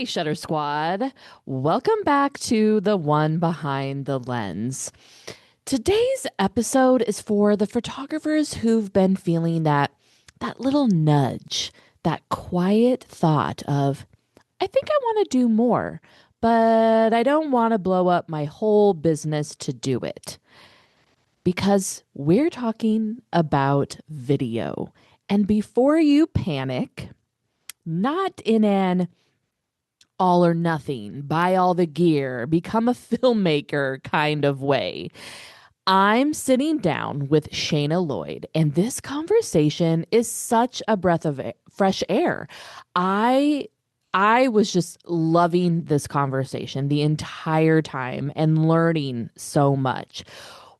Hey, Shutter Squad. Welcome back to the one behind the lens. Today's episode is for the photographers who've been feeling that little nudge, that quiet thought of, I think I want to do more, but I don't want to blow up my whole business to do it. Because we're talking about video. And before you panic, not in an all or nothing, buy all the gear, become a filmmaker kind of way. I'm sitting down with Shayna Lloyd, and this conversation is such a breath of fresh air. I I was just loving this conversation the entire time and learning so much.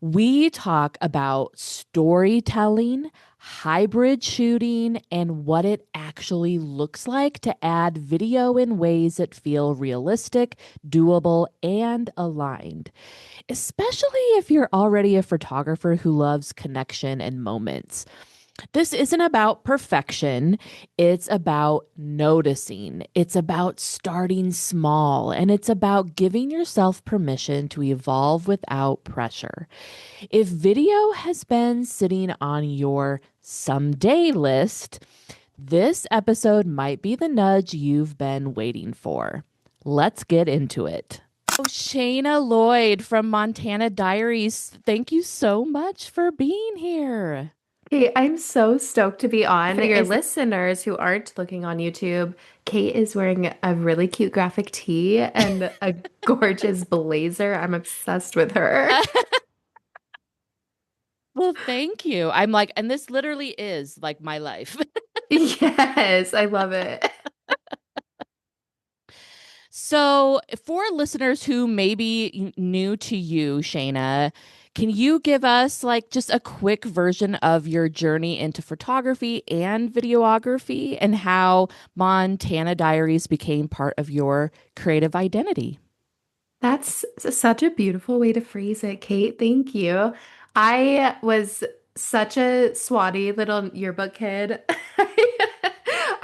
We talk about storytelling, hybrid shooting, and what it actually looks like to add video in ways that feel realistic, doable, and aligned, especially if you're already a photographer who loves connection and moments. This isn't about perfection. It's about noticing. It's about starting small. And it's about giving yourself permission to evolve without pressure. If video has been sitting on your someday list, this episode might be the nudge you've been waiting for. Let's get into it. Oh, Shayna Lloyd from Montana Diaries, thank you so much for being here. Hey, I'm so stoked to be on. For your Is listeners who aren't looking on YouTube, Kate is wearing a really cute graphic tee and a gorgeous blazer. I'm obsessed with her. Well, thank you. I'm like, and this literally is like my life. Yes, I love it. So, for listeners who may be new to you, Shayna, can you give us like just a quick version of your journey into photography and videography and how Montana Diaries became part of your creative identity? That's such a beautiful way to phrase it, Kate. Thank you. I was such a swatty little yearbook kid.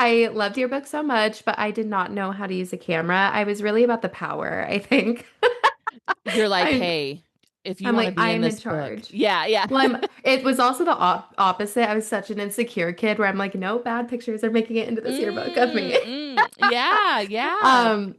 I loved yearbook so much, but I did not know how to use a camera. I was really about the power, I think. You're like, I'm hey, if you I'm want to like, be I in am in this book. charge. Yeah, yeah. Well, it was also the opposite. I was such an insecure kid where I'm like, no bad pictures are making it into this yearbook of me. Yeah, yeah. Um,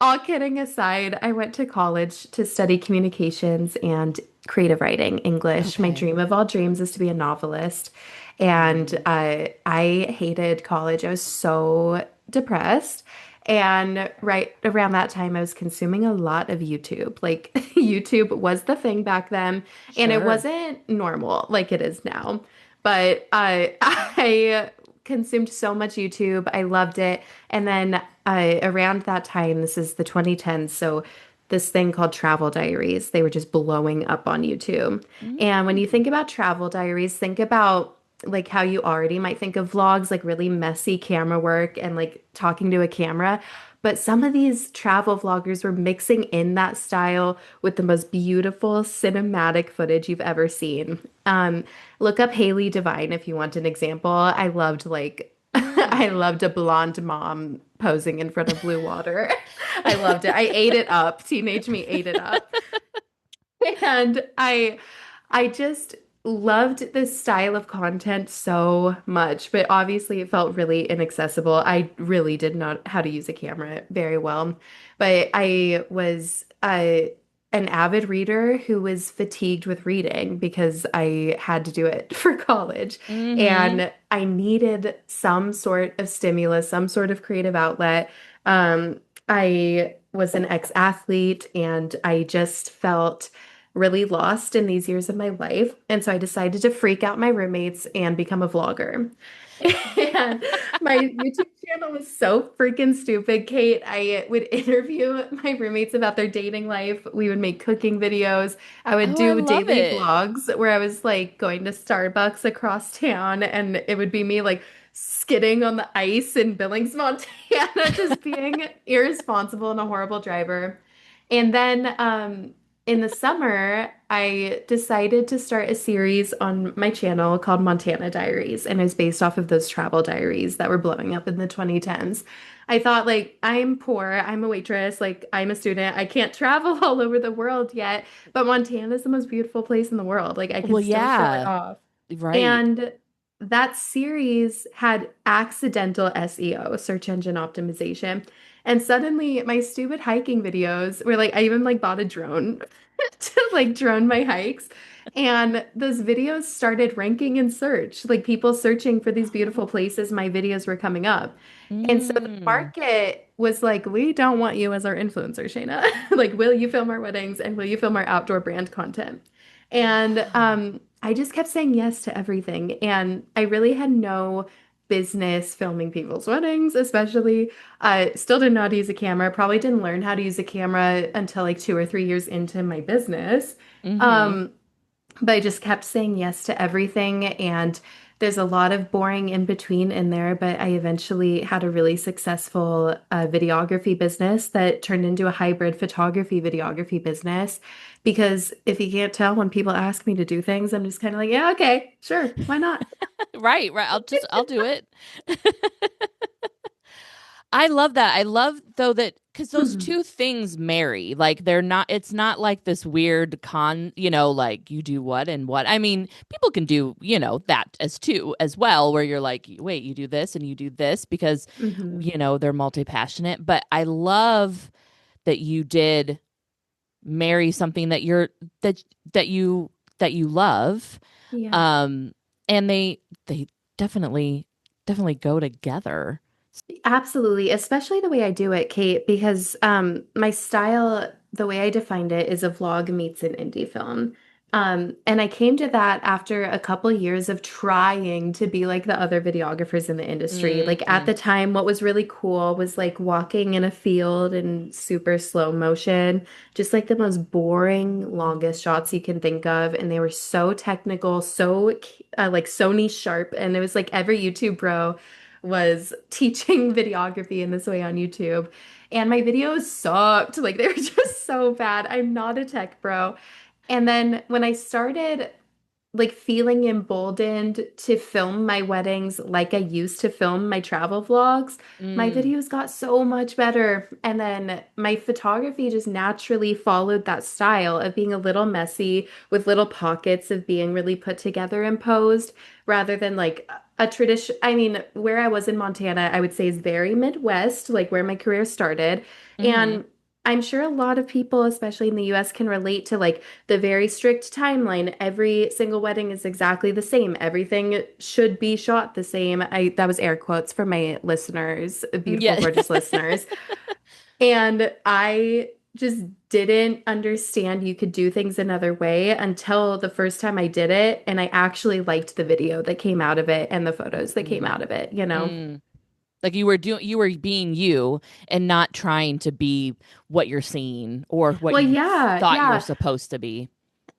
all kidding aside, I went to college to study communications and creative writing, English. My Okay. dream of all dreams is to be a novelist. And Mm. I hated college. I was so depressed. And right around that time, I was consuming a lot of YouTube. Like, YouTube was the thing back then, and it Sure. wasn't normal like it is now. But I consumed so much YouTube. I loved it. And then around that time, this is the 2010s, so this thing called travel diaries, they were just blowing up on YouTube. And when you Mm. think about travel diaries, think about like how you already might think of vlogs, like really messy camera work and like talking to a camera. But some of these travel vloggers were mixing in that style with the most beautiful cinematic footage you've ever seen. Look up Haley Divine if you want an example. I loved like Mm. I loved a blonde mom posing in front of blue water. I loved it. I ate it up. Teenage me ate it up. And I just loved this style of content so much, but obviously it felt really inaccessible. I really did not how to use a camera very well, but I was an avid reader who was fatigued with reading because I had to do it for college. Mm-hmm. And I needed some sort of stimulus, some sort of creative outlet. I was an ex-athlete and I just felt really lost in these years of my life. And so I decided to freak out my roommates and become a vlogger. And my YouTube channel was so freaking stupid, Kate. I would interview my roommates about their dating life. We would make cooking videos. I would Oh, I do love daily it. vlogs where I was like going to Starbucks across town, and it would be me like skidding on the ice in Billings, Montana, just being irresponsible and a horrible driver. And then in the summer, I decided to start a series on my channel called Montana Diaries, and it's based off of those travel diaries that were blowing up in the 2010s. I thought, like, I'm poor, I'm a waitress, like, I'm a student, I can't travel all over the world yet, but Montana is the most beautiful place in the world. Like, I can Well, still show it yeah, off. right. And that series had accidental SEO, search engine optimization. And suddenly my stupid hiking videos were like, I even like bought a drone to like drone my hikes. And those videos started ranking in search, like people searching for these beautiful places my videos were coming up. And so the Mm. market was like, we don't want you as our influencer, Shayna. Like, will you film our weddings and will you film our outdoor brand content? And Wow. I just kept saying yes to everything. And I really had no business filming people's weddings, especially. Still didn't know how to use a camera. Probably didn't learn how to use a camera until like 2 or 3 years into my business. Mm-hmm. Um, but I just kept saying yes to everything. And there's a lot of boring in between in there. But I eventually had a really successful videography business that turned into a hybrid photography videography business. Because if you can't tell, when people ask me to do things, I'm just kind of like, yeah, okay, sure, why not? Right, right. I'll do it. I love that. I love though that because those Mhm. two things marry. Like they're not, it's not like this weird like you do what and what. I mean, people can do, that as well, where you're like, wait, you do this and you do this because, Mhm. they're multi-passionate. But I love that you did marry something that that you that you love. Yeah. Um, and they definitely definitely go together. Absolutely, especially the way I do it, Kate, because my style, the way I defined it, is a vlog meets an indie film. And I came to that after a couple years of trying to be like the other videographers in the industry. Like at Mm, the time, what was really cool was like walking in a field in super slow motion, just like the most boring, longest shots you can think of. And they were so technical, so like Sony sharp. And it was like every YouTube bro was teaching videography in this way on YouTube. And my videos sucked. Like they were just so bad. I'm not a tech bro. And then when I started like feeling emboldened to film my weddings like I used to film my travel vlogs, my mm, videos got so much better. And then my photography just naturally followed that style of being a little messy with little pockets of being really put together and posed rather than like a tradition. I mean, where I was in Montana, I would say is very Midwest, like where my career started. mm-hmm. And I'm sure a lot of people, especially in the US, can relate to like the very strict timeline. Every single wedding is exactly the same. Everything should be shot the same. I that was air quotes for my listeners, beautiful, Yeah. gorgeous listeners. And I just didn't understand you could do things another way until the first time I did it. And I actually liked the video that came out of it and the photos that came Mm, out of it, you know? mm. Like you were being you and not trying to be what you're seeing or what Well, you yeah, thought you were yeah. supposed to be.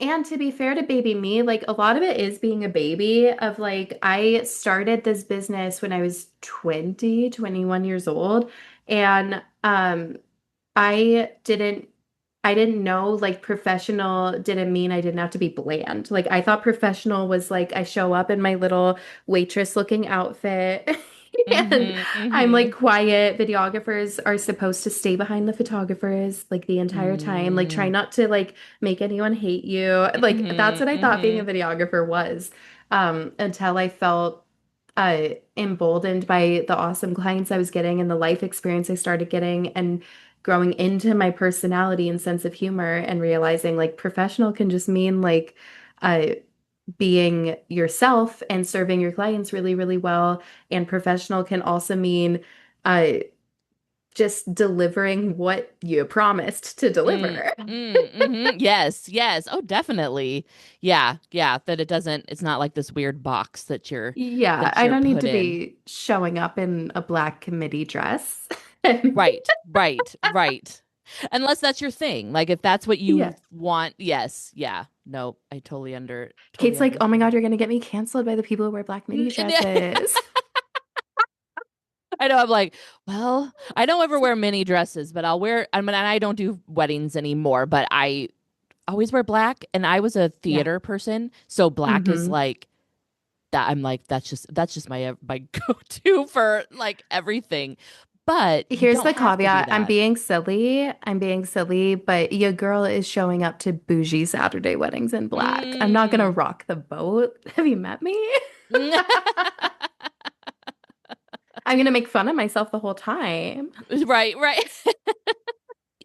And to be fair to baby me, like a lot of it is being a baby of like I started this business when I was 20, 21 years old and I didn't know like professional didn't mean I didn't have to be bland. Like I thought professional was like I show up in my little waitress looking outfit and Mm-hmm. I'm like Mm-hmm. quiet. Videographers are supposed to stay behind the photographers like the entire time. Like try Mm, not to like make anyone hate you. Like that's mm-hmm. what I thought being a Mm-hmm. videographer was. Until I felt emboldened by the awesome clients I was getting and the life experience I started getting and growing into my personality and sense of humor and realizing like professional can just mean like uh, being yourself and serving your clients really, really well. And professional can also mean uh, just delivering what you promised to Mm, deliver. mm-hmm. Yes, yes. Oh, definitely. Yeah, yeah. That it's not like this weird box Yeah, that I you're don't need put to in. be showing up in a black committee dress. Right, right, right. Unless that's your thing. Like if that's what Yeah. you want, yes, yeah. No, I totally Kate's like, oh my God, understand. you're going to get me canceled by the people who wear black midi dresses. I know I'm like, well, I don't ever wear mini dresses, but I mean, I don't do weddings anymore, but always wear black, and I was a Yeah. theater person, so black is Hmm. like that. I'm like that's just my go-to for like everything. But you Here's don't the have to be caveat. I'm that. being silly. I'm being silly, but your girl is showing up to bougie Saturday weddings in black. I'm not gonna Mm. rock the boat. Have you met me? I'm gonna make fun of myself the whole time. Right, right.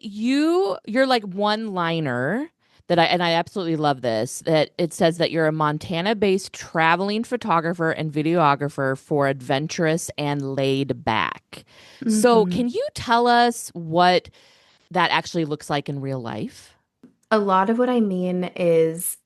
You're like one liner that I absolutely love this, that it says that you're a Montana-based traveling photographer and videographer for adventurous and laid back. So, Hmm. can you tell us what that actually looks like in real life? A lot of what I mean is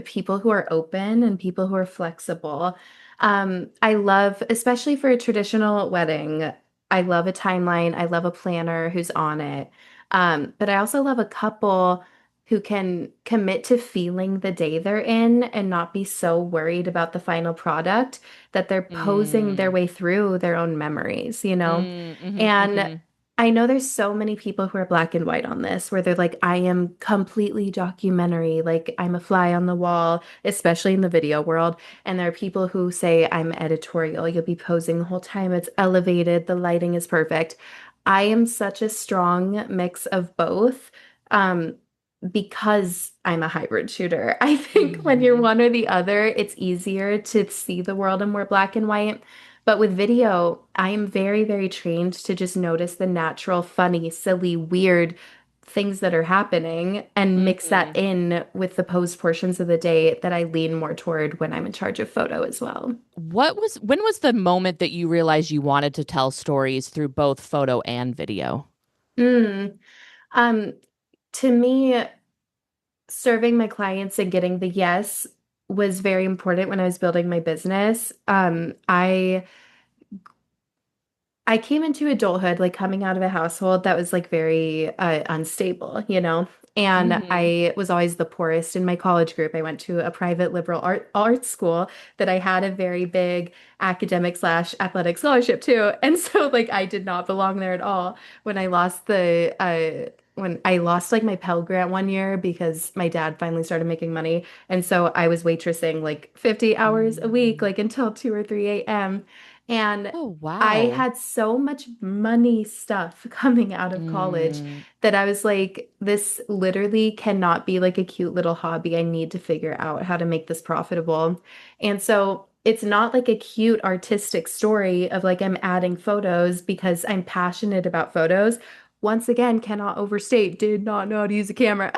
people who are open and people who are flexible. I love, especially for a traditional wedding, I love a timeline. I love a planner who's on it. But I also love a couple who can commit to feeling the day they're in and not be so worried about the final product that they're posing their Mm, way through their own memories, you know? And mm-hmm. I know there's so many people who are black and white on this, where they're like, I am completely documentary, like I'm a fly on the wall, especially in the video world. And there are people who say I'm editorial. You'll be posing the whole time. It's elevated. The lighting is perfect. I am such a strong mix of both, um, because I'm a hybrid shooter. I think when you're Mm-hmm. one or the other, it's easier to see the world in more black and white. But with video, I am very, very trained to just notice the natural, funny, silly, weird things that are happening and mix that Mm-hmm. in with the post portions of the day that I lean more toward when I'm in charge of photo as well. When was the moment that you realized you wanted to tell stories through both photo and video? Mm. Um, to me, serving my clients and getting the yes was very important when I was building my business. I came into adulthood like coming out of a household that was like very unstable, you know? And Mm-hmm. I was always the poorest in my college group. I went to a private liberal art school that I had a very big academic slash athletic scholarship too. And so like I did not belong there at all. When I lost like my Pell Grant one year because my dad finally started making money. And so I was waitressing like 50 hours a week, Mm. like until 2 or 3 a.m. And Oh, I wow. had so much money stuff coming out of college Mm, that I was like, this literally cannot be like a cute little hobby. I need to figure out how to make this profitable. And so it's not like a cute artistic story of like I'm adding photos because I'm passionate about photos. Once again, cannot overstate, did not know how to use a camera.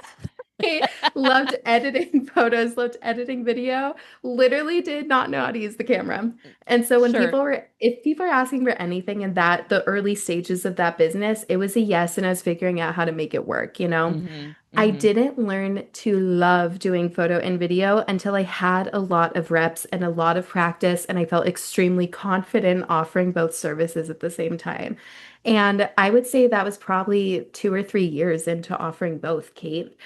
I loved editing photos, loved editing video, literally did not know how to use the camera. And so sure. if people are asking for anything in the early stages of that business, it was a yes, and I was figuring out how to make it work, you know? Mm-hmm. I Mm-hmm. didn't learn to love doing photo and video until I had a lot of reps and a lot of practice, and I felt extremely confident offering both services at the same time. And I would say that was probably 2 or 3 years into offering both, Kate.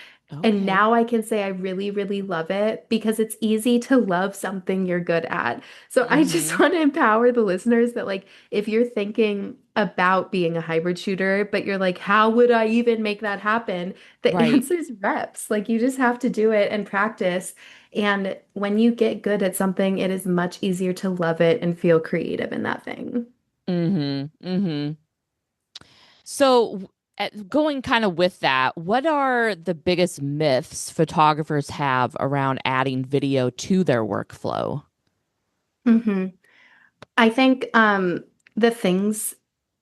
And Okay. now I can say I really, really love it because it's easy to love something you're good at. So I just Mm-hmm. want to empower the listeners that, like, if you're thinking about being a hybrid shooter, but you're like, how would I even make that happen? The Right. answer is reps. Like, you just have to do it and practice. And when you get good at something, it is much easier to love it and feel creative in that thing. Mm-hmm. Mm-hmm. So, going kind of with that, what are the biggest myths photographers have around adding video to their workflow? Hmm. I think the things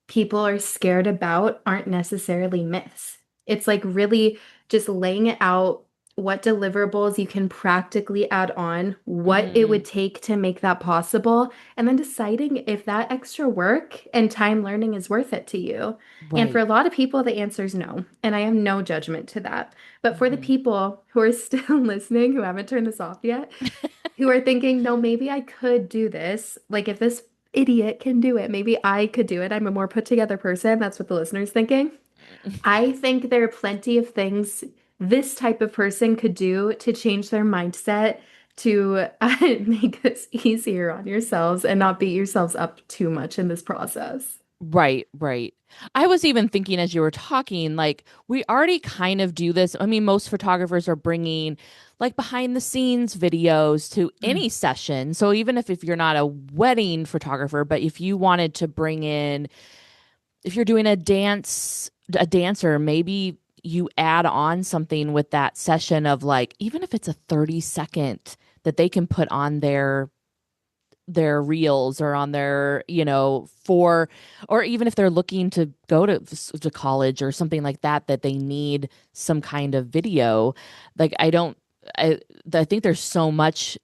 people are scared about aren't necessarily myths. It's like really just laying it out what deliverables you can practically add on, what it Mm, would take to make that possible, and then deciding if that extra work and time learning is worth it to you. And for right. a lot of people, the answer is no. And I have no judgment to that. But for the Mm-hmm. people who are still listening, who haven't turned this off yet, who are thinking, no, maybe I could do this. Like, if this idiot can do it, maybe I could do it. I'm a more put together person. That's what the listener's thinking. I think there are plenty of things this type of person could do to change their mindset to make this easier on yourselves and not beat yourselves up too much in this process. Right, right. I was even thinking as you were talking, like, we already kind of do this. I mean, most photographers are bringing like behind the scenes videos to Mm. any session. So even if you're not a wedding photographer, but if you wanted to bring in, if you're doing a dancer, maybe you add on something with that session of like, even if it's a 30-second that they can put on their reels or on their, for, or even if they're looking to go to college or something like that, that they need some kind of video. Like, I I think there's so much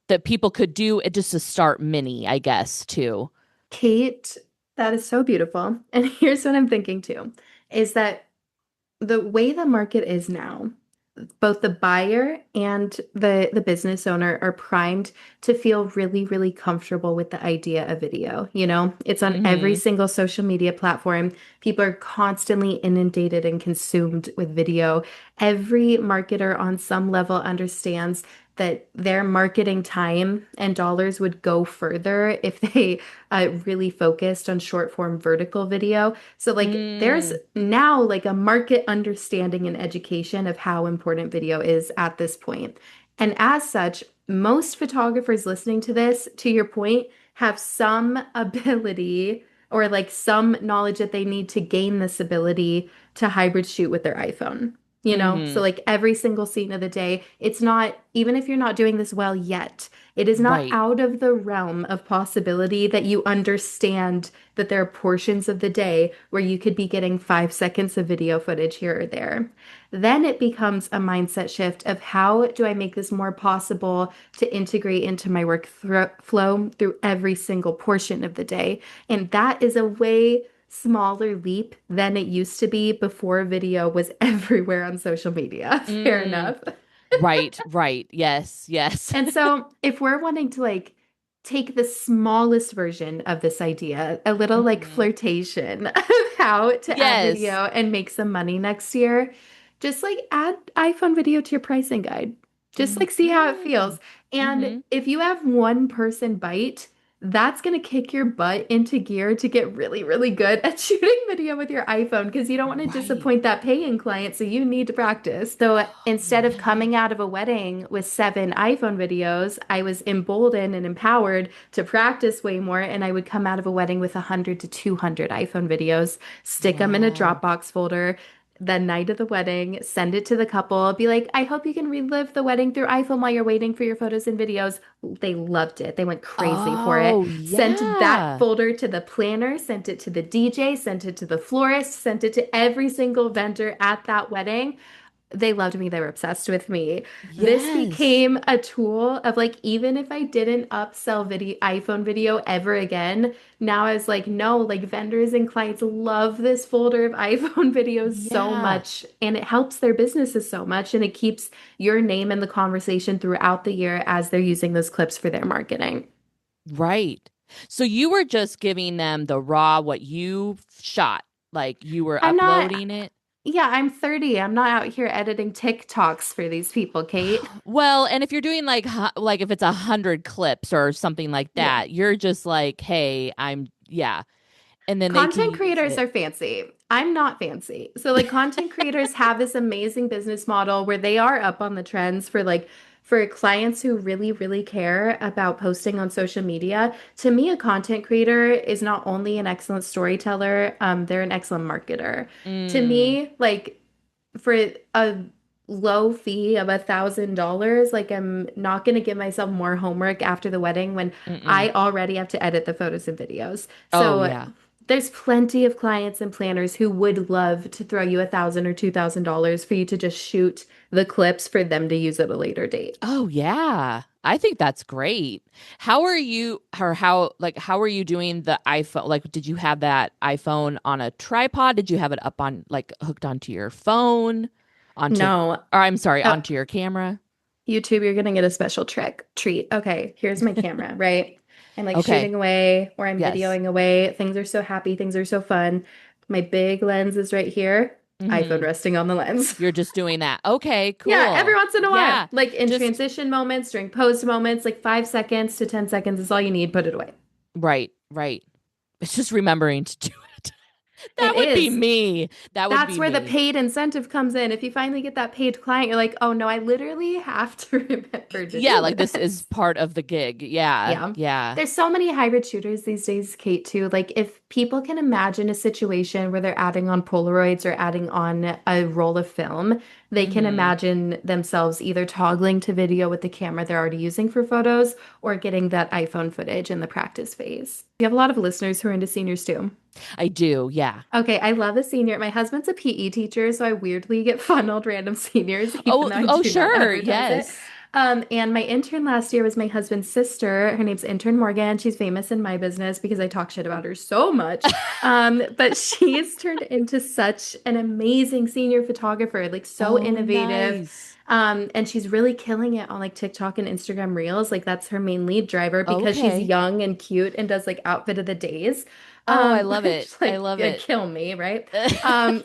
that people could do it just to start mini, I guess, too. Kate, that is so beautiful. And here's what I'm thinking too, is that the way the market is now, both the buyer and the business owner are primed to feel really, really comfortable with the idea of video. You know, it's on every Mm-hmm. single social media platform. People are constantly inundated and consumed with video. Every marketer on some level understands that their marketing time and dollars would go further if they really focused on short form vertical video. So like there's Mm, now like a market understanding and education of how important video is at this point. And as such, most photographers listening to this, to your point, have some ability or like some knowledge that they need to gain this ability to hybrid shoot with their iPhone. You know, so mm-hmm. like every single scene of the day, it's not, even if you're not doing this well yet, it is not Right. out of the realm of possibility that you understand that there are portions of the day where you could be getting 5 seconds of video footage here or there. Then it becomes a mindset shift of how do I make this more possible to integrate into my flow through every single portion of the day. And that is a way smaller leap than it used to be before video was everywhere on social media. Fair Mm, enough. right, right. Yes, yes. And so, if we're wanting to like take the smallest version of this idea, a little like Hmm. flirtation of how to add Yes. video and make some money next year, just like add iPhone video to your pricing guide. Just like see how it Mm-hmm. feels. And Mm-hmm. if you have one person bite, that's going to kick your butt into gear to get really, really good at shooting video with your iPhone because you don't want to Right. disappoint that paying client. So you need to practice. So instead of Right. coming out of a wedding with 7 iPhone videos, I was emboldened and empowered to practice way more. And I would come out of a wedding with 100 to 200 iPhone videos, stick them in a Wow. Dropbox folder, the night of the wedding, send it to the couple, be like, I hope you can relive the wedding through iPhone while you're waiting for your photos and videos. They loved it. They went crazy for it. Oh, Sent that yeah. folder to the planner, sent it to the DJ, sent it to the florist, sent it to every single vendor at that wedding. They loved me. They were obsessed with me. This Yes. became a tool of like, even if I didn't upsell video, iPhone video ever again, now I was like, no, like vendors and clients love this folder of iPhone videos so Yeah. much, and it helps their businesses so much, and it keeps your name in the conversation throughout the year as they're using those clips for their marketing. Right. So you were just giving them the raw, what you shot, like you were I'm not, uploading it. yeah, I'm 30. I'm not out here editing TikToks for these people, Kate. Well, and if you're doing like if it's 100 clips or something like Yeah. that, you're just like, hey, yeah, and then they can Content use creators it. are fancy. I'm not fancy. So like content creators have this amazing business model where they are up on the trends for like for clients who really, really care about posting on social media. To me, a content creator is not only an excellent storyteller, they're an excellent marketer. To Mm, me, like for a low fee of $1,000, like I'm not going to give myself more homework after the wedding when mm-mm. I already have to edit the photos and videos. Oh So yeah. there's plenty of clients and planners who would love to throw you $1,000 or $2,000 for you to just shoot the clips for them to use at a later date. Oh yeah. I think that's great. How are you or how are you doing the iPhone? Like did you have that iPhone on a tripod? Did you have it up on like hooked onto your phone? Onto No. or I'm sorry, Oh, onto your camera? YouTube, you're gonna get a special treat. Okay, here's my camera, right? I'm like Okay. shooting away or I'm Yes. videoing away. Things are so happy, things are so fun. My big lens is right here, iPhone Mhm. resting on the lens. You're just doing that. Okay, Yeah, every cool. once in a while, Yeah. like in Just transition moments, during pose moments, like 5 seconds to 10 seconds is all you need, put it away. right, right. It's just remembering to do it. That It would be is. me. That would That's be where the me. paid incentive comes in. If you finally get that paid client, you're like, oh no, I literally have to remember to Yeah, do like this is this. part of the gig. Yeah. Yeah. Yeah. There's so many hybrid shooters these days, Kate, too. Like, if people can imagine a situation where they're adding on Polaroids or adding on a roll of film, they can Mm-hmm. imagine themselves either toggling to video with the camera they're already using for photos or getting that iPhone footage in the practice phase. We have a lot of listeners who are into seniors too. I do. Yeah. Okay, I love a senior. My husband's a PE teacher, so I weirdly get funneled random seniors, even Oh, though I oh, do not sure. advertise it. Yes. And my intern last year was my husband's sister. Her name's Intern Morgan. She's famous in my business because I talk shit about her so much. But she's turned into such an amazing senior photographer, like so Oh, innovative. nice. And she's really killing it on like TikTok and Instagram Reels. Like that's her main lead driver because she's Okay. young and cute and does like outfit of the days. Oh, I love it. Which I like love it. kill me, right? Um,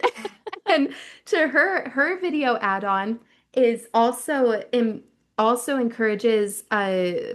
and to her video add-on is also encourages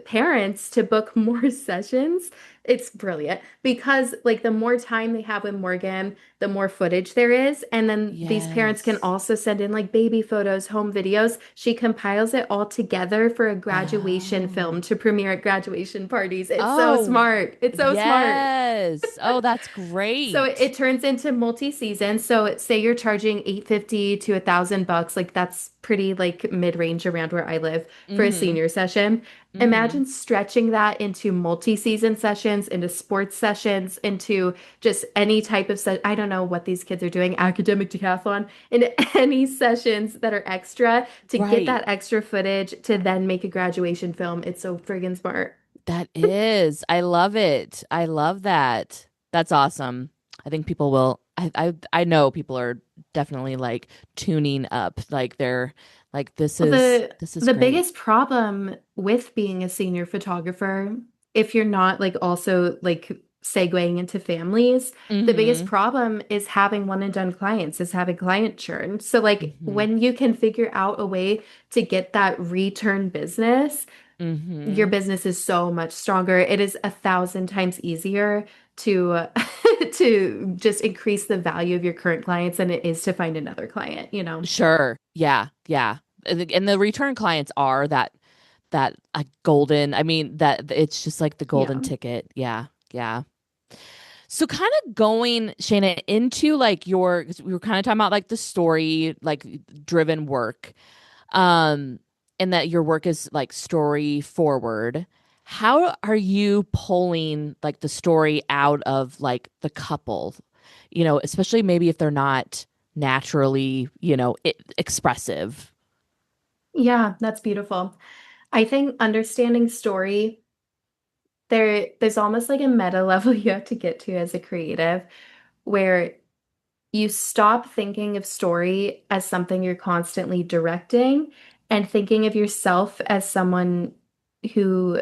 parents to book more sessions. It's brilliant because like the more time they have with Morgan, the more footage there is, and then these parents can Yes. also send in like baby photos, home videos. She compiles it all together for a graduation film Oh. to premiere at graduation parties. It's so Oh, smart. It's so smart. yes. Oh, that's So great. it turns into multi-season. So say you're charging 850 to $1,000, like that's pretty like mid-range around where I live for a Mm-hmm. senior session. Mm-hmm. Imagine stretching that into multi-season sessions, into sports sessions, into just any type of I don't know what these kids are doing, academic decathlon, into any sessions that are extra to get Right. that extra footage to then make a graduation film. It's so friggin' smart. That is. I love it. I love that. That's awesome. I think people will I know people are definitely like tuning up. Like they're like Well, this is the great. biggest problem with being a senior photographer, if you're not like also like segueing into families, the biggest Mm-hmm. problem is having one and done clients, is having client churn. So like Mm-hmm. when you can figure out a way to get that return business, your Mm-hmm. business is so much stronger. It is 1,000 times easier to to just increase the value of your current clients than it is to find another client, you know? Sure. Yeah. Yeah. And the return clients are that golden, I mean that it's just like the golden Yeah. ticket. Yeah. Yeah. So kind of going, Shayna, into like 'cause we were kind of talking about like the story, like driven work, um, and that your work is like story forward. How are you pulling like the story out of like the couple, especially maybe if they're not naturally, expressive? Yeah, that's beautiful. I think understanding story, there's almost like a meta level you have to get to as a creative where you stop thinking of story as something you're constantly directing and thinking of yourself as someone who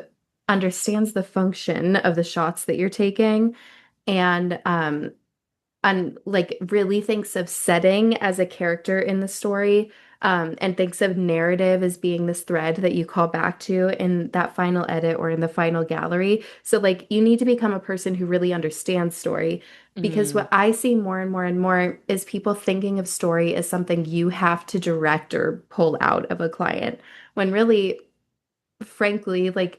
understands the function of the shots that you're taking and and like really thinks of setting as a character in the story, and thinks of narrative as being this thread that you call back to in that final edit or in the final gallery. So like you need to become a person who really understands story because Mm, what I see more and more and more is people thinking of story as something you have to direct or pull out of a client when really frankly like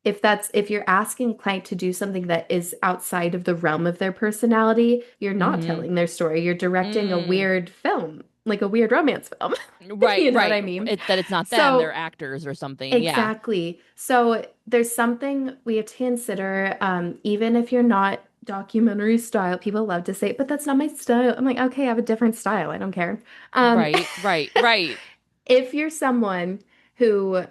if you're asking a client to do something that is outside of the realm of their personality, you're not mm-hmm. telling their story. You're directing a Mm. weird film, like a weird romance film. Right, You know what right. I mean? That it's not them, they're So, actors or something. Yeah. exactly. So, there's something we have to consider, even if you're not documentary style, people love to say, but that's not my style. I'm like, okay, I have a different style. I don't care. Um, Right, right, right. if you're someone who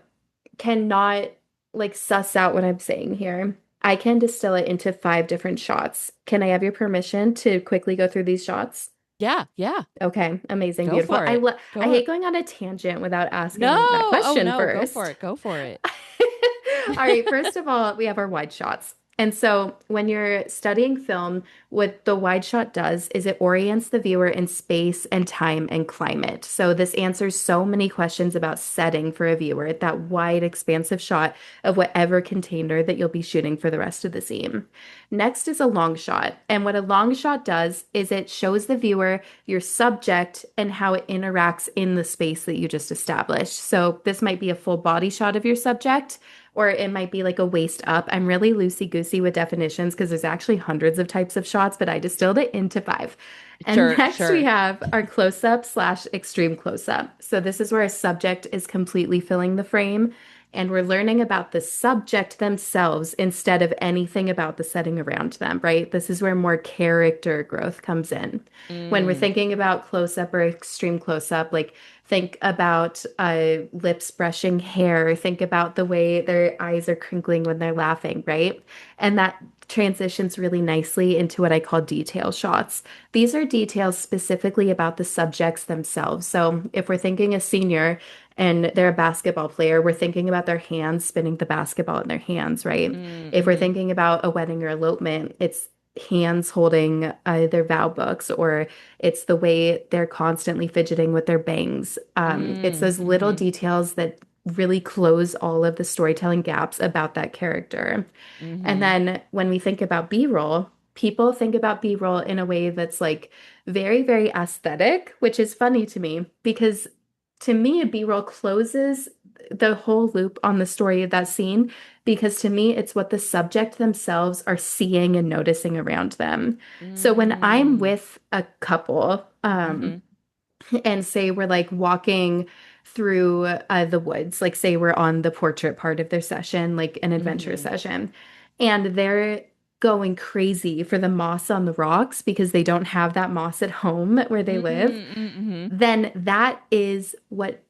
cannot like suss out what I'm saying here. I can distill it into 5 different shots. Can I have your permission to quickly go through these shots? Yeah, yeah. Okay, amazing, Go beautiful. for it. I Go for hate it. going on a tangent without No. asking that Oh question no, go for first. it. Go for it. All right, first of all, we have our wide shots. And so when you're studying film, what the wide shot does is it orients the viewer in space and time and climate. So this answers so many questions about setting for a viewer, that wide, expansive shot of whatever container that you'll be shooting for the rest of the scene. Next is a long shot. And what a long shot does is it shows the viewer your subject and how it interacts in the space that you just established. So this might be a full body shot of your subject, or it might be like a waist up. I'm really loosey-goosey with definitions because there's actually hundreds of types of shots, but I distilled it into five. And Sure, next we sure. have our close-up slash extreme close-up. So this is where a subject is completely filling the frame, and we're learning about the subject themselves instead of anything about the setting around them, right? This is where more character growth comes in. When we're Mm, thinking about close-up or extreme close-up, like think about lips brushing hair. Think about the way their eyes are crinkling when they're laughing, right? And that transitions really nicely into what I call detail shots. These are details specifically about the subjects themselves. So if we're thinking a senior and they're a basketball player, we're thinking about their hands spinning the basketball in their hands, right? If we're mm-hmm, thinking about a wedding or elopement, it's hands holding their vow books, or it's the way they're constantly fidgeting with their bangs. It's those little mm-hmm, details that really close all of the storytelling gaps about that character. And mm-hmm. then when we think about B-roll, people think about B-roll in a way that's like very, very aesthetic, which is funny to me because to me, a B-roll closes the whole loop on the story of that scene because to me, it's what the subject themselves are seeing and noticing around them. So when I'm Mm, with a couple, mm-hmm, and say we're like walking through the woods, like say we're on the portrait part of their session, like an adventure mm-hmm, session, and they're going crazy for the moss on the rocks because they don't have that moss at home where they live, mm-hmm, mm-hmm. then that is what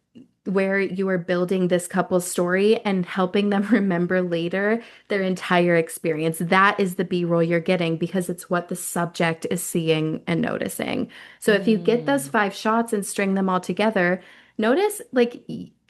where you are building this couple's story and helping them remember later their entire experience. That is the B-roll you're getting because it's what the subject is seeing and noticing. So if you get those Mm. five shots and string them all together, notice like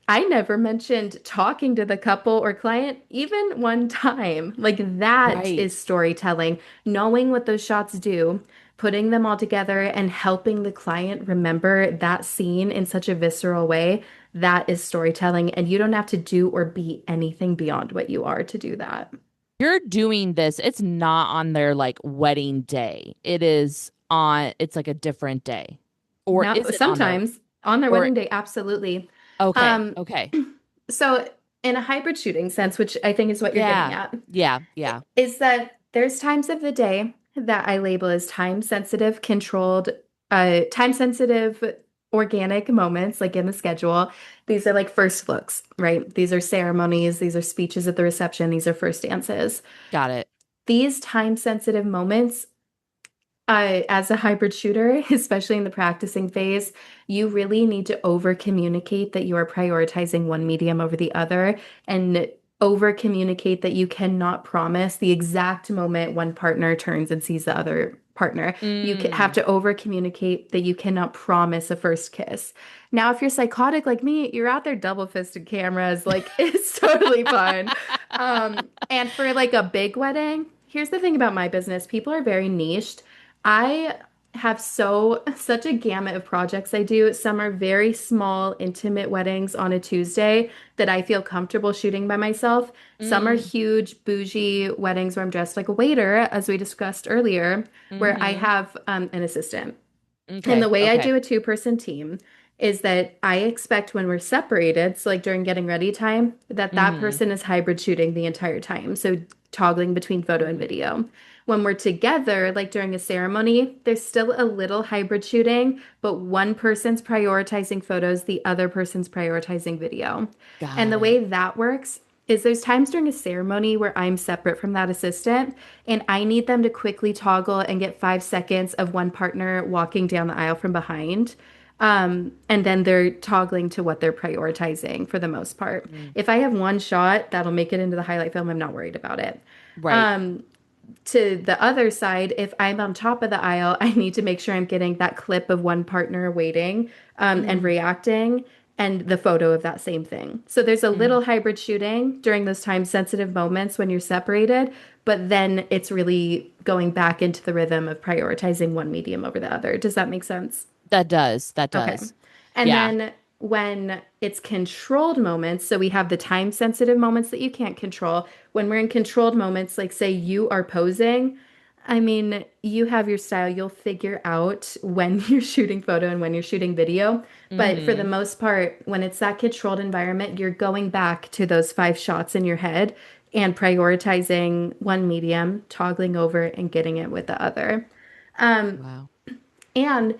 I never mentioned talking to the couple or client even one time. Like that is Right. storytelling, knowing what those shots do, putting them all together and helping the client remember that scene in such a visceral way. That is storytelling, and you don't have to do or be anything beyond what you are to do that. You're doing this. It's not on their like wedding day. It's like a different day. Or Now, is it on their, sometimes on their or, wedding day, absolutely. okay, Um, okay. so in a hybrid shooting sense, which I think is what you're getting Yeah. at, Yeah. Yeah. is that there's times of the day that I label as time sensitive, controlled, time sensitive, organic moments, like in the schedule. These are like first looks, right? These are ceremonies, these are speeches at the reception, these are first dances. Got it. These time sensitive moments as a hybrid shooter, especially in the practicing phase, you really need to over communicate that you are prioritizing one medium over the other and over communicate that you cannot promise the exact moment one partner turns and sees the other partner. Have Mm. to over communicate that you cannot promise a first kiss. Now, if you're psychotic like me, you're out there double fisted cameras, like it's totally fine. And for like a big wedding, here's the thing about my business, people are very niched. I have such a gamut of projects I do. Some are very small, intimate weddings on a Tuesday that I feel comfortable shooting by myself. Some are Mm. huge, bougie weddings where I'm dressed like a waiter, as we discussed earlier, where I Mm-hmm. have an assistant. And the Okay. way I Okay. do a two-person team is that I expect when we're separated, so like during getting ready time, that that Mm-hmm. person is hybrid shooting the entire time. So toggling between photo and Mm-hmm. video. When we're together, like during a ceremony, there's still a little hybrid shooting, but one person's prioritizing photos, the other person's prioritizing video. And Got the it. way that works is there's times during a ceremony where I'm separate from that assistant and I need them to quickly toggle and get 5 seconds of one partner walking down the aisle from behind. And then they're toggling to what they're prioritizing for the most part. Mm. If I have one shot that'll make it into the highlight film, I'm not worried about it. Right. To the other side, if I'm on top of the aisle, I need to make sure I'm getting that clip of one partner waiting and Mm. reacting. and the photo of that same thing. So there's a Mm. little hybrid shooting during those time sensitive moments when you're separated, but then it's really going back into the rhythm of prioritizing one medium over the other. Does that make sense? That does. That Okay. does. And Yeah. then when it's controlled moments, so we have the time sensitive moments that you can't control. When we're in controlled moments, like say you are posing, I mean, you have your style. You'll figure out when you're shooting photo and when you're shooting video. But for the Mm-hmm. most part, when it's that controlled environment, you're going back to those 5 shots in your head and prioritizing one medium, toggling over and getting it with the other. Um, Wow. and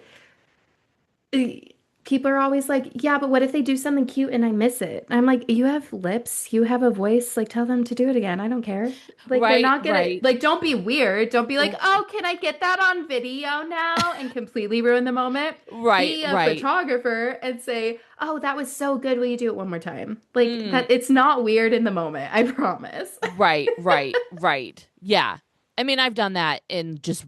people are always like, yeah, but what if they do something cute and I miss it? I'm like, you have lips, you have a voice, like tell them to do it again. I don't care. Like they're Right, not gonna right. like don't be weird. Don't be like, oh, can I get that on video now? And completely ruin the moment. Right, Be a right. photographer and say, oh, that was so good. Will you do it one more time? Like Mm, that it's not weird in the moment, I promise. right, right, right. Yeah. I mean, I've done that in just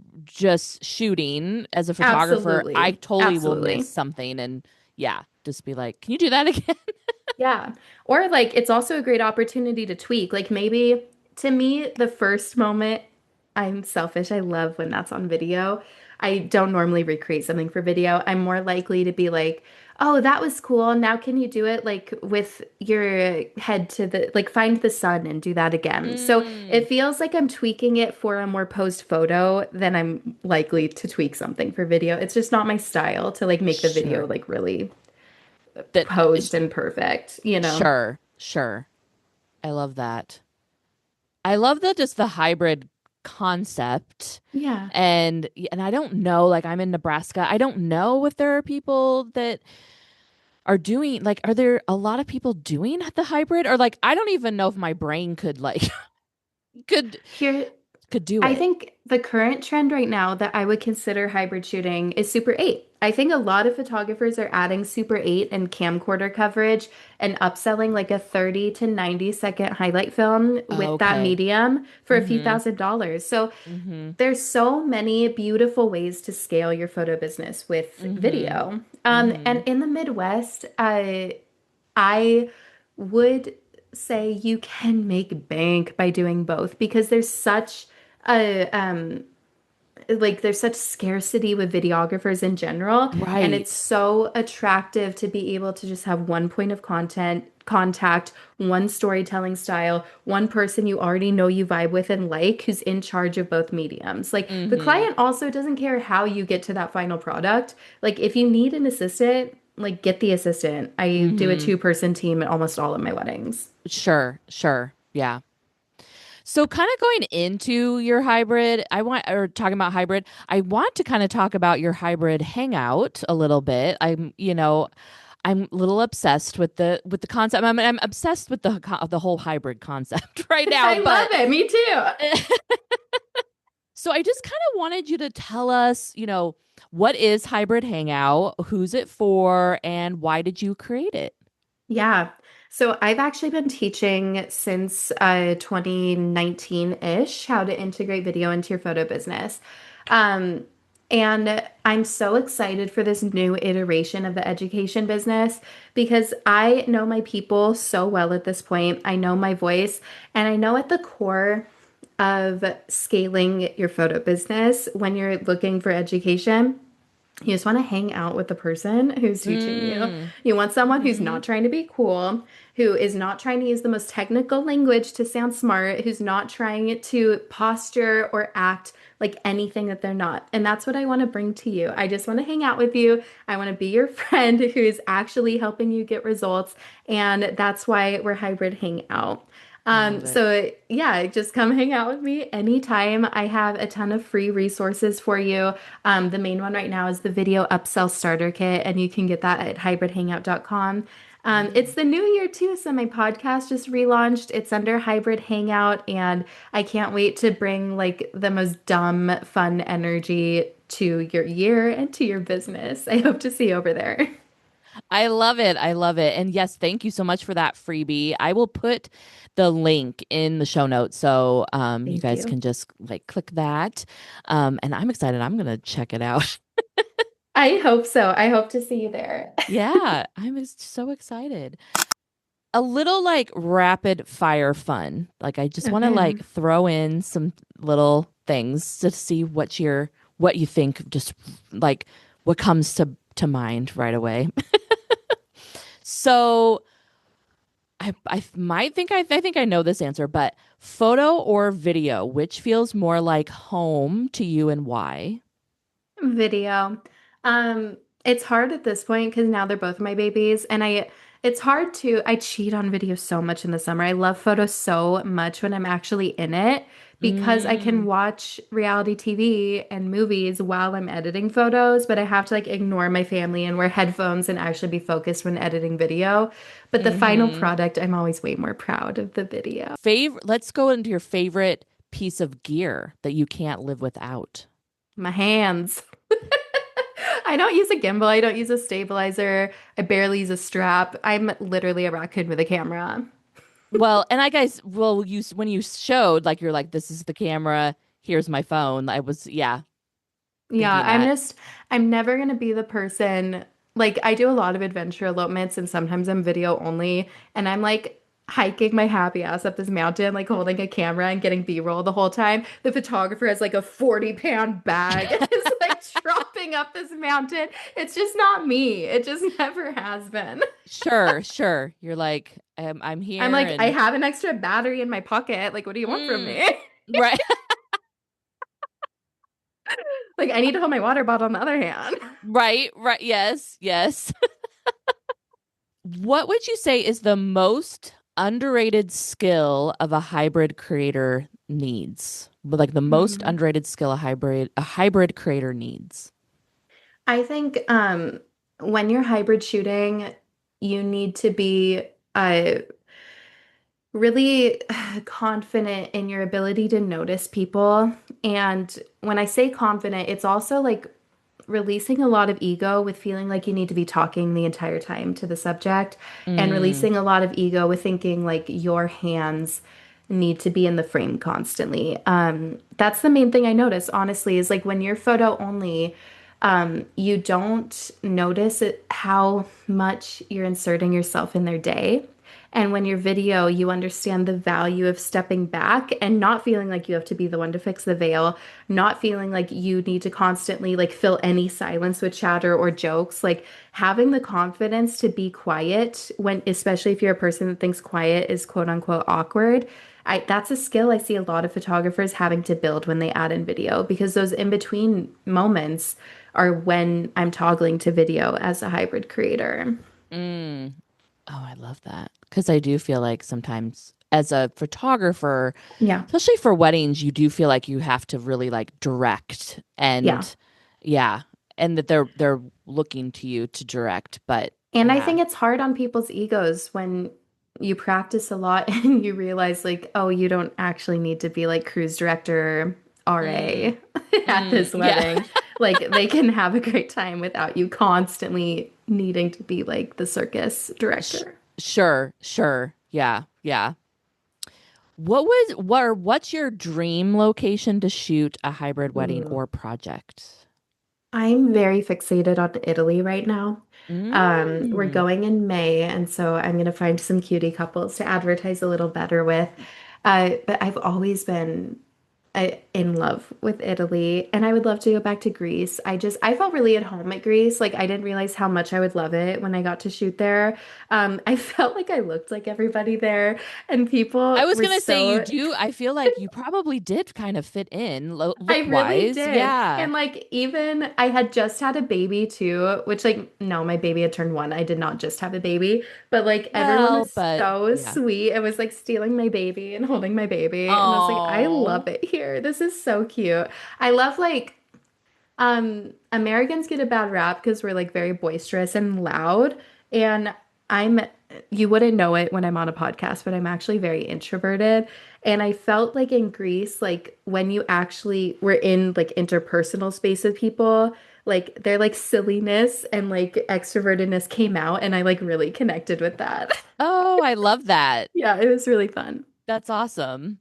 shooting as a photographer. I Absolutely. totally will miss Absolutely. something and yeah, just be like, "Can you do that again?" Yeah. Or like it's also a great opportunity to tweak. Like maybe to me, the first moment, I'm selfish. I love when that's on video. I don't normally recreate something for video. I'm more likely to be like, oh, that was cool. Now can you do it like with your head to the like find the sun and do that again? So Mm, it feels like I'm tweaking it for a more post photo than I'm likely to tweak something for video. It's just not my style to like make the video sure. like really That posed and perfect, you know? sure, sure. I love that. I love the just the hybrid concept. Yeah. And I don't know, like I'm in Nebraska. I don't know if there are people that are doing like are there a lot of people doing the hybrid or like I don't even know if my brain could like could Here, could do I it. think the current trend right now that I would consider hybrid shooting is Super 8. I think a lot of photographers are adding Super 8 and camcorder coverage and upselling like a 30 to 90-second highlight film with that Okay. medium for a few Mhm. $1,000s. So Mhm. there's so many beautiful ways to scale your photo business with Mhm. video. And Mhm. in the Midwest, I would say you can make bank by doing both because there's such a like there's such scarcity with videographers in general, and it's Right. so attractive to be able to just have one point of contact, one storytelling style, one person you already know you vibe with and like who's in charge of both mediums. Like the Mhm. client also doesn't care how you get to that final product. Like if you need an assistant, like get the assistant. I do a Mhm. two-person team at almost all of my weddings. Sure. Sure. Yeah. So kind of going into your hybrid, I want or talking about hybrid, I want to kind of talk about your hybrid hangout a little bit. I'm a little obsessed with the concept. I'm obsessed with the whole hybrid concept right now, I love but it. Me too. so I just kind of wanted you to tell us, what is hybrid hangout, who's it for, and why did you create it? Yeah. So I've actually been teaching since 2019-ish how to integrate video into your photo business. Um, and I'm so excited for this new iteration of the education business because I know my people so well at this point. I know my voice, and I know at the core of scaling your photo business when you're looking for education. You just want to hang out with the person who's teaching you. Mm. You want someone who's Hmm. not trying to be cool, who is not trying to use the most technical language to sound smart, who's not trying to posture or act like anything that they're not. And that's what I want to bring to you. I just want to hang out with you. I want to be your friend who is actually helping you get results. And that's why we're hybrid hangout. I love it. So yeah, just come hang out with me anytime. I have a ton of free resources for you. The main one right now is the video upsell starter kit, and you can get that at hybridhangout.com. It's Mm. the new year too, so my podcast just relaunched. It's under Hybrid Hangout, and I can't wait to bring like the most dumb, fun energy to your year and to your business. I hope to see you over there. I love it. I love it. And yes, thank you so much for that freebie. I will put the link in the show notes so you Thank guys you. can just like click that. And I'm excited. I'm gonna check it out. I hope so. I hope to see you there. Yeah, I'm just so excited. A little like rapid fire fun. Like I just want to Okay. like throw in some little things to see what you think, just like what comes to mind right away. So I might think I think I know this answer, but photo or video, which feels more like home to you and why? Video. It's hard at this point because now they're both my babies, and it's hard to, I cheat on video so much in the summer. I love photos so much when I'm actually in it because I can Mm, watch reality TV and movies while I'm editing photos, but I have to like ignore my family and wear headphones and actually be focused when editing video. But the final mm-hmm. product, I'm always way more proud of the video. Favorite, let's go into your favorite piece of gear that you can't live without. My hands. I don't use a gimbal. I don't use a stabilizer. I barely use a strap. I'm literally a raccoon with a camera. Well, and I guess, well, when you showed, like, you're like, this is the camera, here's my phone. I was, yeah, Yeah, thinking that. I'm never gonna be the person, like, I do a lot of adventure elopements and sometimes I'm video only, and I'm like hiking my happy ass up this mountain, like holding a camera and getting B-roll the whole time. The photographer has like a 40-pound bag and is like dropping up this mountain. It's just not me. It just never has been. Sure, sure. You're like, I'm I'm here like, I and, have an extra battery in my pocket. Like, what do you want from mm, me? right, Like, I need to hold my water bottle on the other hand. right, right. Yes, yes. What would you say is the most underrated skill of a hybrid creator needs? Like the most Hmm. underrated skill a hybrid creator needs. I think when you're hybrid shooting, you need to be really confident in your ability to notice people. And when I say confident, it's also like releasing a lot of ego with feeling like you need to be talking the entire time to the subject, and Mm, releasing a lot of ego with thinking like your hands need to be in the frame constantly. That's the main thing I notice, honestly, is like when you're photo only, you don't notice how much you're inserting yourself in their day. And when you're video, you understand the value of stepping back and not feeling like you have to be the one to fix the veil, not feeling like you need to constantly like fill any silence with chatter or jokes, like having the confidence to be quiet when, especially if you're a person that thinks quiet is quote unquote awkward. That's a skill I see a lot of photographers having to build when they add in video because those in between moments are when I'm toggling to video as a hybrid creator. mm. Oh, I love that. Because I do feel like sometimes as a photographer, Yeah. especially for weddings, you do feel like you have to really like direct Yeah. and yeah, and that they're looking to you to direct. But And I yeah. think it's hard on people's egos when you practice a lot and you realize, like, oh, you don't actually need to be like cruise director Mm, RA at this yeah. wedding. Like, they can have a great time without you constantly needing to be like the circus Sh director. Sure, sure. Yeah, yeah. What's your dream location to shoot a hybrid wedding Ooh. or project? I'm very fixated on Italy right now. We're Mm. going in May, and so I'm gonna find some cutie couples to advertise a little better with. But I've always been in love with Italy, and I would love to go back to Greece. I felt really at home at Greece. Like I didn't realize how much I would love it when I got to shoot there. I felt like I looked like everybody there, and I people was were gonna say you so do. I feel like you probably did kind of fit in I look really wise. did. Yeah. And like even I had just had a baby too, which like no, my baby had turned 1. I did not just have a baby, but like everyone Well, was but so yeah. sweet. It was like stealing my baby and holding my baby. And I was like, I Oh. love it here. This is so cute. I love like Americans get a bad rap because we're like very boisterous and loud. And I'm, you wouldn't know it when I'm on a podcast, but I'm actually very introverted. And I felt like in Greece, like when you actually were in like interpersonal space with people, like their like silliness and like extrovertedness came out. And I like really connected with that. Oh, I love that. Yeah, it was really fun. That's awesome.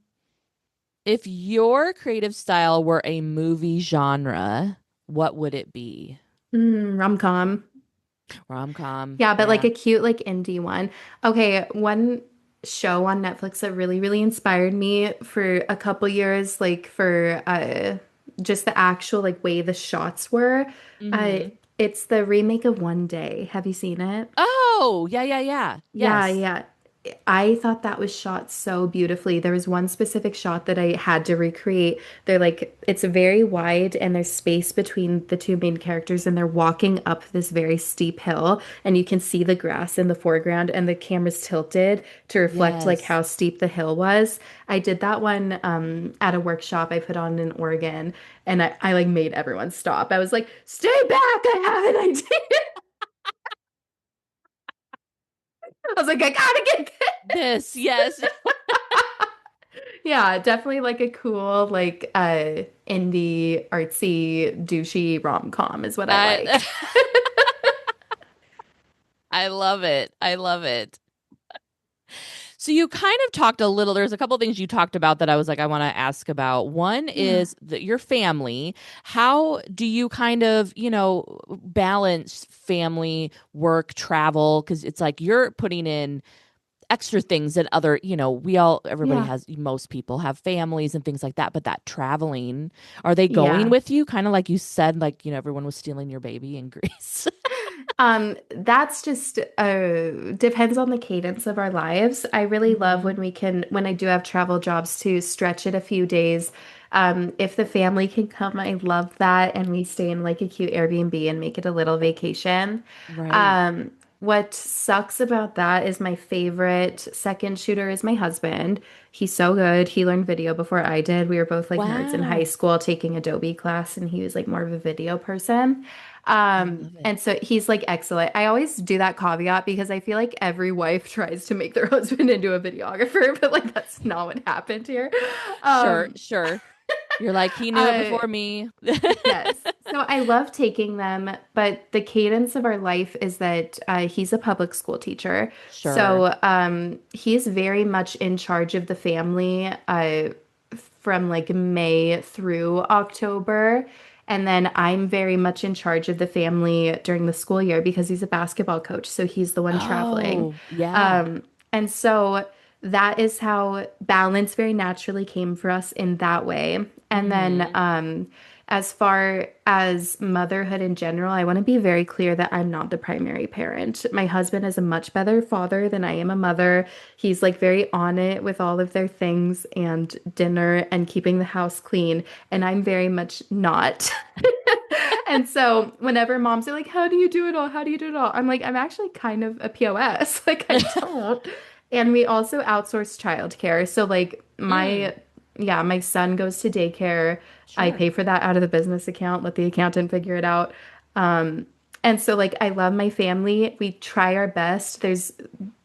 If your creative style were a movie genre, what would it be? Rom-com. Rom-com. Yeah, but like Yeah. a cute, like indie one. Okay, one show on Netflix that really, really inspired me for a couple years, like for just the actual like way the shots were. Uh, Hmm. it's the remake of One Day. Have you seen it? Oh, yeah, yeah, yeah. Yeah, Yes. yeah. I thought that was shot so beautifully. There was one specific shot that I had to recreate. They're like, it's very wide and there's space between the two main characters, and they're walking up this very steep hill, and you can see the grass in the foreground, and the camera's tilted to reflect like Yes. how steep the hill was. I did that one at a workshop I put on in Oregon, and I like made everyone stop. I was like, stay back, I have an idea. I was like, I gotta get This, yes. Yeah, definitely like a cool, like indie, artsy, douchey rom-com is what I I like. I love it. I love it. So you kind of talked a little, there's a couple things you talked about that I was like, I want to ask about. One Yeah. is that your family. How do you kind of, balance family, work, travel? Because it's like you're putting in extra things that other, everybody Yeah. has, most people have families and things like that. But that traveling, are they going Yeah. with you? Kind of like you said, like, everyone was stealing your baby in Greece. That's just depends on the cadence of our lives. I really love Hmm. when when I do have travel jobs to stretch it a few days. If the family can come, I love that, and we stay in like a cute Airbnb and make it a little vacation. Right. Um, what sucks about that is my favorite second shooter is my husband. He's so good. He learned video before I did. We were both like nerds in high Wow. school taking Adobe class, and he was like more of a video person. I love it. And so he's like excellent. I always do that caveat because I feel like every wife tries to make their husband into a videographer, but like that's not what happened here. Sure, Um, sure. You're like, he knew it uh, before me. yes. So I love taking them, but the cadence of our life is that he's a public school teacher. Sure. So he's very much in charge of the family from like May through October. And then I'm very much in charge of the family during the school year because he's a basketball coach. So he's the one traveling. Oh, yeah. Um, and so that is how balance very naturally came for us in that way. And then Hmm. as far as motherhood in general, I want to be very clear that I'm not the primary parent. My husband is a much better father than I am a mother. He's like very on it with all of their things and dinner and keeping the house clean, and I'm very much not. And so whenever moms are like, "How do you do it all? How do you do it all?" I'm like, "I'm actually kind of a POS. Like I don't." And we also outsource childcare. So like Mm, my son goes to daycare. I sure. pay for that out of the business account, let the accountant figure it out. Um, and so like I love my family. We try our best. There's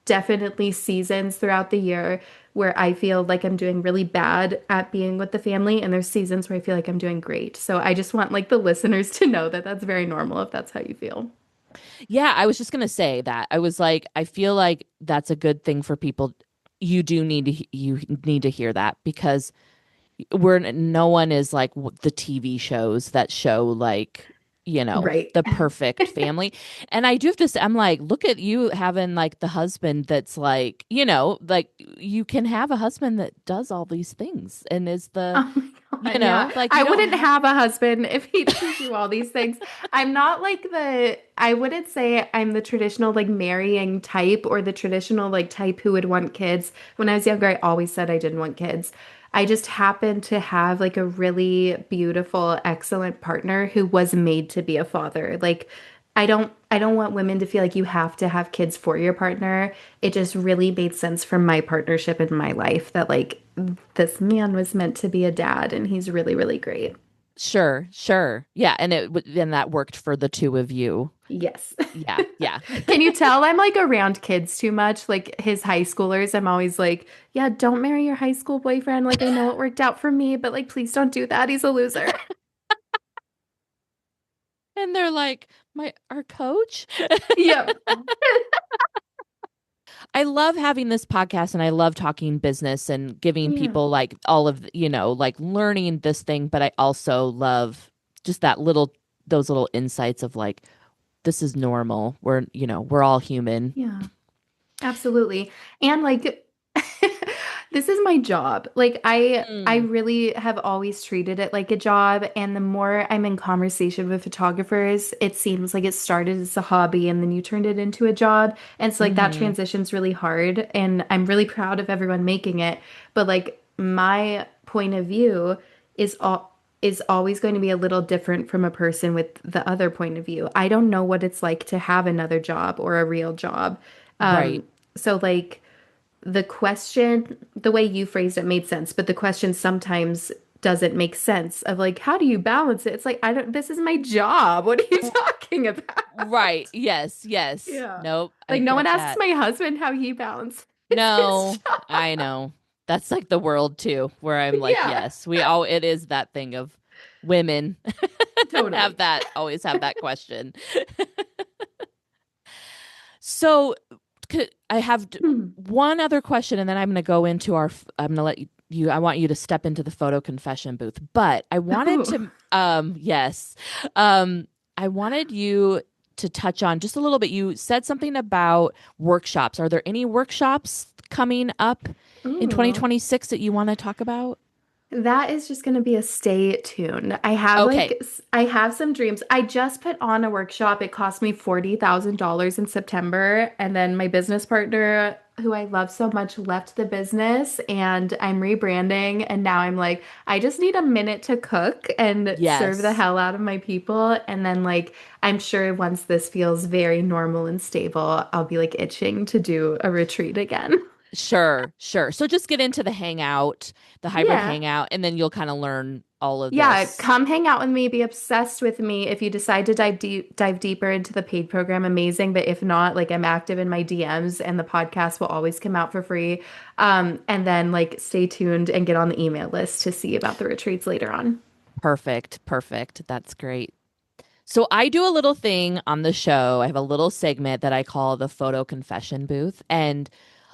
definitely seasons throughout the year where I feel like I'm doing really bad at being with the family, and there's seasons where I feel like I'm doing great. So I just want like the listeners to know that that's very normal if that's how you feel. Yeah, I was just gonna say that. I was like, I feel like that's a good thing for people. You need to hear that because no one is like the TV shows that show like, Right. the perfect family. And I do have to say, I'm like, look at you having like the husband that's like, like you can have a husband that does all these things and is Oh my God, yeah. like I you don't wouldn't have. have a husband if he didn't do all these things. I'm not like I wouldn't say I'm the traditional like marrying type or the traditional like type who would want kids. When I was younger, I always said I didn't want kids. I just happened to have like a really beautiful, excellent partner who was made to be a father. Like I don't want women to feel like you have to have kids for your partner. It just really made sense for my partnership in my life that like this man was meant to be a dad, and he's really, really great. Sure, sure. Yeah, and that worked for the two of you. Yes. Yeah, yeah. Can you tell I'm like around kids too much? Like his high schoolers, I'm always like, yeah, don't marry your high school boyfriend. Like I know it worked out for me, but like please don't do that. He's a loser. And they're like, my our coach. Yep. I love having this podcast and I love talking business and giving Yeah. people like all of, like learning this thing, but I also love just that little those little insights of like, this is normal. We're all human. Yeah. Absolutely. And like this is my job. Like I Mm. really have always treated it like a job, and the more I'm in conversation with photographers, it seems like it started as a hobby and then you turned it into a job. And so like that Hmm. transition's really hard, and I'm really proud of everyone making it, but like my point of view is always going to be a little different from a person with the other point of view. I don't know what it's like to have another job or a real job. Right. So like the question, the way you phrased it made sense, but the question sometimes doesn't make sense of like, how do you balance it? It's like, I don't, this is my job. What are you talking Right. about? Yes. Yes. Yeah. Nope. I Like no one get asks that. my husband how he balances his No, I job. know. That's like the world too, where I'm like, Yeah, yes, it is that thing of women totally. always have that question. So I have one other question, and then I'm going to go into I'm going to let I want you to step into the photo confession booth. But I wanted Ooh. to, yes, um, I wanted you to touch on just a little bit. You said something about workshops. Are there any workshops coming up in Ooh. 2026 that you want to talk about? That is just going to be a stay tuned. Okay. I have some dreams. I just put on a workshop. It cost me $40,000 in September, and then my business partner, who I love so much, left the business, and I'm rebranding, and now I'm like, I just need a minute to cook and serve the Yes. hell out of my people, and then like I'm sure once this feels very normal and stable, I'll be like itching to do a retreat again. Sure, sure. So just get into the hybrid Yeah. hangout, and then you'll kind of learn all of Yeah, this. come hang out with me, be obsessed with me. If you decide to dive deeper into the paid program, amazing. But if not, like I'm active in my DMs and the podcast will always come out for free. And then like stay tuned and get on the email list to see about the retreats later on. Perfect, perfect. That's great. So I do a little thing on the show. I have a little segment that I call the photo confession booth, and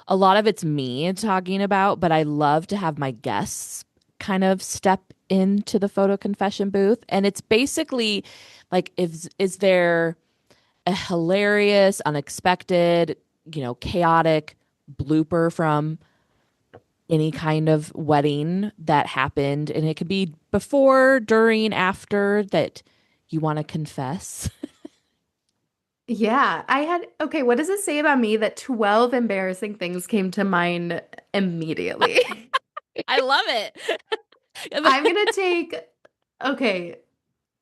a lot of it's me talking about, but I love to have my guests kind of step into the photo confession booth, and it's basically like if is there a hilarious, unexpected, chaotic blooper from any kind of wedding that happened. And it could be before, during, after that you want to confess. Yeah, okay, what does it say about me that 12 embarrassing things came to mind immediately? I love it. I'm gonna take, okay,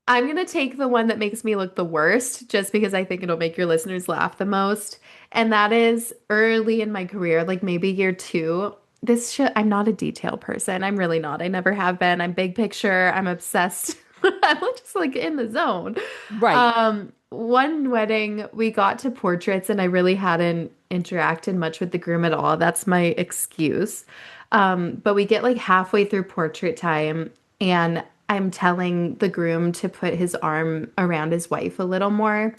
I'm gonna take the one that makes me look the worst, just because I think it'll make your listeners laugh the most. And that is early in my career, like maybe year two. I'm not a detail person. I'm really not. I never have been. I'm big picture. I'm obsessed. I'm just like in the zone. Right. One wedding, we got to portraits and I really hadn't interacted much with the groom at all. That's my excuse. But we get like halfway through portrait time and I'm telling the groom to put his arm around his wife a little more.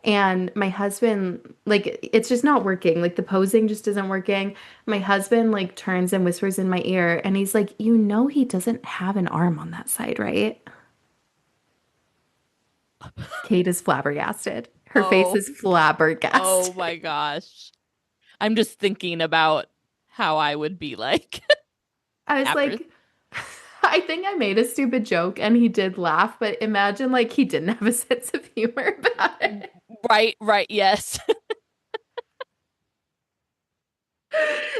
And my husband, like, it's just not working. Like, the posing just isn't working. My husband, like, turns and whispers in my ear, and he's like, you know, he doesn't have an arm on that side, right? Kate is flabbergasted. Her face Oh, is flabbergasted. oh my gosh. I'm just thinking about how I would be like I was after. like, I think I made a stupid joke and he did laugh, but imagine like he didn't have a sense of humor about it. Right, right, yes.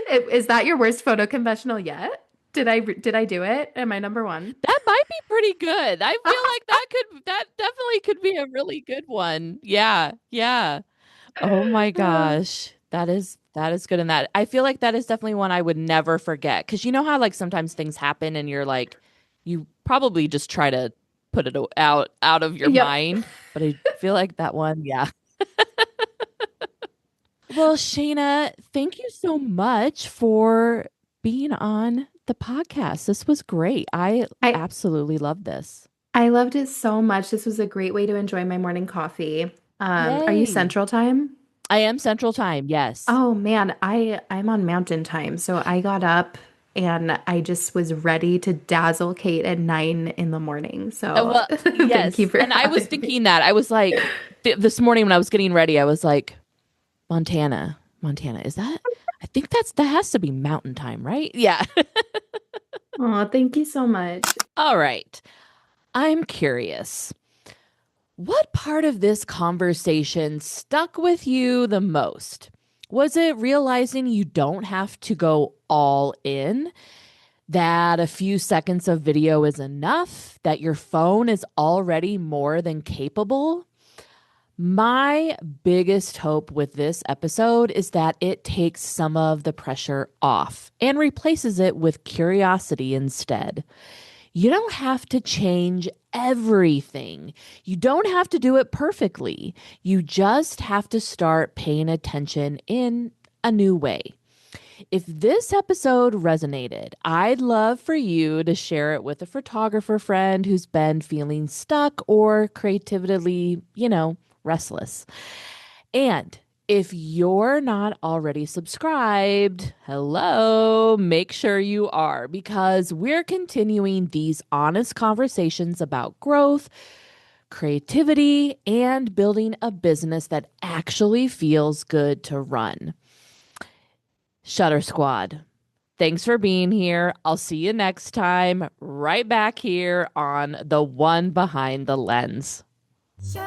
Is that your worst photo confessional yet? Did I do it? Am I number one? That might be pretty good. I feel like that definitely could be a really good one. Yeah, yeah. Oh my gosh. That is good in that. I feel like that is definitely one I would never forget. Cause you know how like sometimes things happen and you're like you probably just try to put it out of your Yep. mind, but I feel like that one, yeah. Well, Shayna, thank you so much for being on the podcast. This was great. I I absolutely love this. I loved it so much. This was a great way to enjoy my morning coffee. Are you Yay. Central Time? I am Central Time. Yes. Oh man, I'm on Mountain Time. So I got up. and I just was ready to dazzle Kate at 9 in the morning. So Well, thank you yes. for And I was having me. thinking that. I was like, this morning when I was getting ready, I was like, Montana, is that? I think that has to be mountain time, right? Yeah. Oh, thank you so much. All right. I'm curious. What part of this conversation stuck with you the most? Was it realizing you don't have to go all in? That a few seconds of video is enough? That your phone is already more than capable? My biggest hope with this episode is that it takes some of the pressure off and replaces it with curiosity instead. You don't have to change everything. You don't have to do it perfectly. You just have to start paying attention in a new way. If this episode resonated, I'd love for you to share it with a photographer friend who's been feeling stuck or creatively, restless. And if you're not already subscribed, hello, make sure you are because we're continuing these honest conversations about growth, creativity, and building a business that actually feels good to run. Shutter Squad, thanks for being here. I'll see you next time, right back here on The One Behind the Lens. Shut